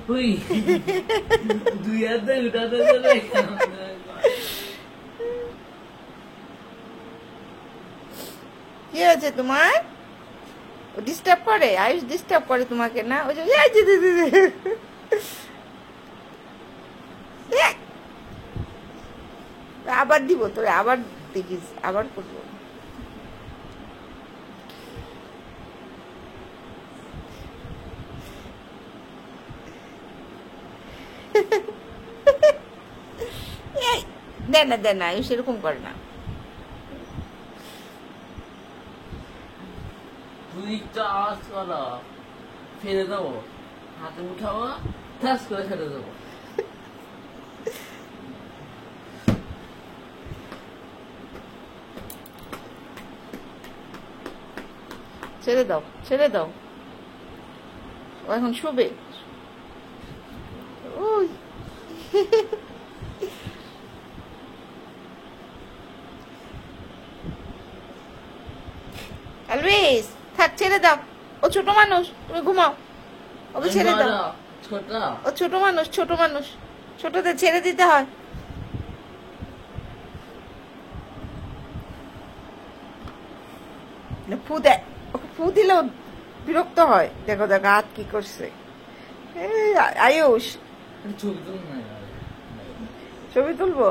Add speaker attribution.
Speaker 1: হুই দুই হাতে উঠাতে চলে
Speaker 2: কি হয়েছে তোমার? ডিস্টার্ব করে? আয়ুষ ডিস্টার্ব করে তোমাকে না? ওই যে আবার দিব তোরে, আবার দেখিস, আবার করবো। দেন না আয়ুষ এরকম করে না।
Speaker 1: তুই একটু আওয়াজ করো, ফেলে দেবো, হাতে উঠাবো, ঠাস করে ছেড়ে দেবো।
Speaker 2: ছেড়ে দাও, ছেড়ে দাও, ও এখন শোবে। ওই আলভিস থাক, ছেড়ে দাও, ও ছোট মানুষ, তুমি ঘুমাও, ওকে ছেড়ে দাও।
Speaker 1: ছোট
Speaker 2: ও ছোট মানুষ, ছোট মানুষ, ছোটদের ছেড়ে দিতে হয়। ফু দেয়, ওকে ফু দিলেও বিরক্ত হয়। দেখো দেখো হাত কি করছে। আয়ুষ
Speaker 1: ছবি তুল না,
Speaker 2: ছবি তুলবো?